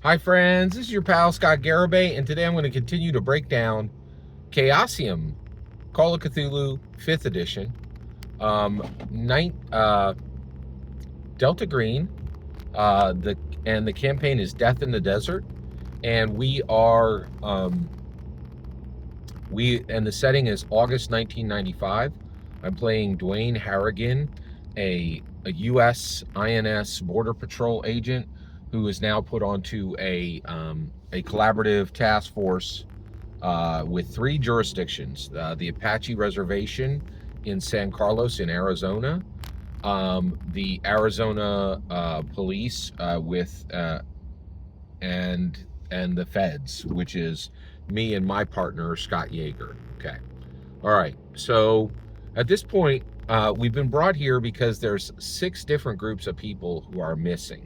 Hi friends, this is your pal Scott Garibay, and today I'm going to continue to break down Chaosium, Call of Cthulhu 5th edition, um, Delta Green, the campaign is Death in the Desert, and the setting is August 1995. I'm playing Dwayne Harrigan, a U.S. INS Border Patrol agent who is now put onto a collaborative task force with 3 jurisdictions: the Apache Reservation in San Carlos in Arizona, the Arizona police and the feds, which is me and my partner Scott Yeager. Okay, all right. So at this point, we've been brought here because there's 6 different groups of people who are missing.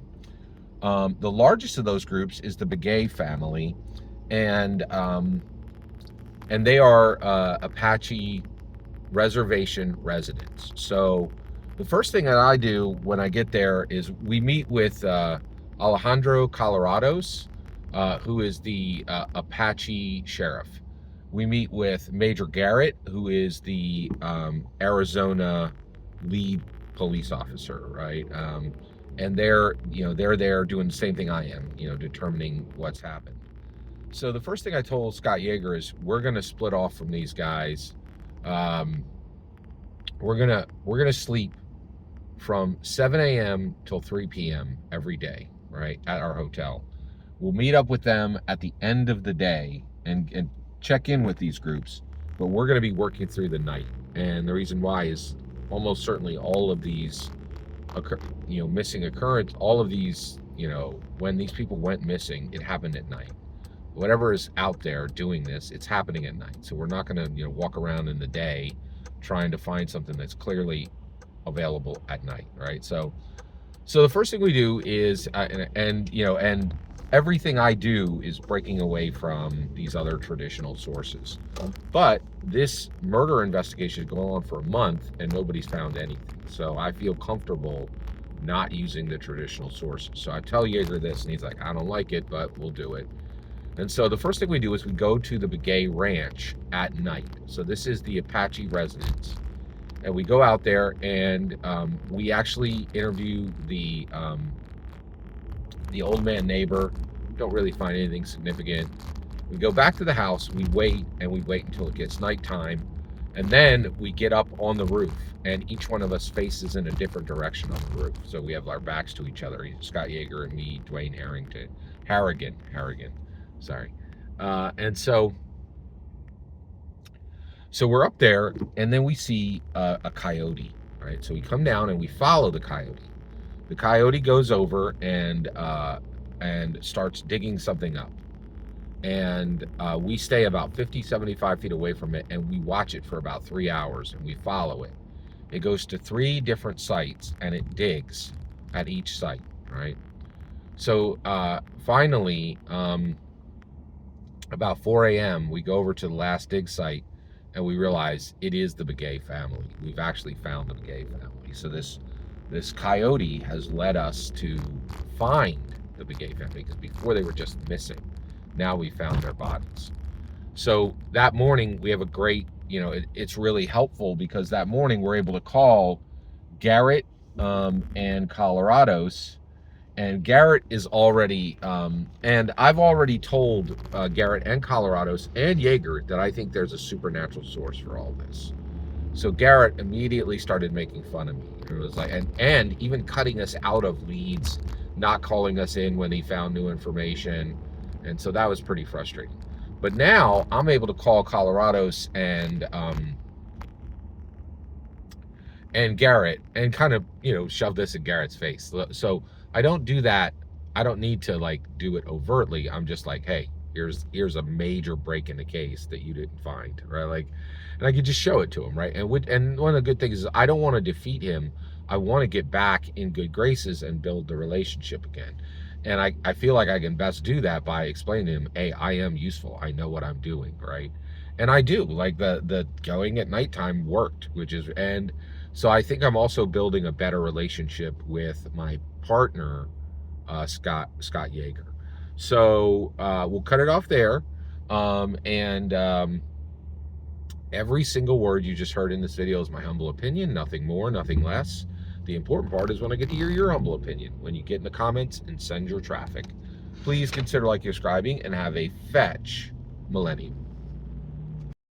The largest of those groups is the Begay family, and they are Apache reservation residents. So the first thing that I do when I get there is we meet with Alejandro Colorados, who is the Apache sheriff. We meet with Major Garrett, who is the Arizona lead police officer, right? And they're there doing the same thing I am, determining what's happened. So the first thing I told Scott Yeager is we're going to split off from these guys. We're gonna sleep from 7 a.m. till 3 p.m. every day, right, at our hotel. We'll meet up with them at the end of the day and check in with these groups, but we're going to be working through the night. And the reason why is almost certainly all of these missing occurrence, all of these, when these people went missing, it happened at night. Whatever is out there doing this, it's happening at night. So we're not going to walk around in the day trying to find something that's clearly available at night, right? So the first thing we do is and everything I do is breaking away from these other traditional sources. But this murder investigation is going on for a month and nobody's found anything. So I feel comfortable not using the traditional sources. So I tell Yeager this and he's like, I don't like it, but we'll do it. And so the first thing we do is we go to the Begay Ranch at night. So this is the Apache residence. And we go out there and we actually interview the old man neighbor. We don't really find anything significant. We go back to the house, we wait until it gets nighttime. And then we get up on the roof and each one of us faces in a different direction on the roof. So we have our backs to each other. Scott Yeager and me, Dwayne Harrigan. Sorry. And so we're up there and then we see a coyote, right? So we come down and we follow the coyote. The coyote goes over and starts digging something up. And we stay about 50-75 feet away from it and we watch it for about 3 hours and we follow it. It goes to 3 different sites and it digs at each site, right? So finally, about 4 a.m., we go over to the last dig site and we realize it is the Begay family. We've actually found the Begay family. So this coyote has led us to find the Begay family because before they were just missing. Now we found their bodies. So that morning we have a great, it's really helpful because that morning we're able to call Garrett and Colorados. And Garrett is already, and I've already told Garrett and Colorados and Yeager that I think there's a supernatural source for all this. So Garrett immediately started making fun of me. It was like, and even cutting us out of leads, not calling us in when he found new information. And so that was pretty frustrating. But now I'm able to call Colorados and Garrett and kind of, shove this in Garrett's face. So I don't do that. I don't need to do it overtly. I'm just like, hey, here's a major break in the case that you didn't find, right? And I could just show it to him, right? And one of the good things is I don't want to defeat him. I want to get back in good graces and build the relationship again. And I feel like I can best do that by explaining to him, hey, I am useful. I know what I'm doing, right? And I do. The going at nighttime worked, and so I think I'm also building a better relationship with my partner, Scott Yeager. So we'll cut it off there. Every single word you just heard in this video is my humble opinion, nothing more, nothing less. The important part is when I get to hear your humble opinion, when you get in the comments and send your traffic. Please consider liking, subscribing, and have a fetch millennium.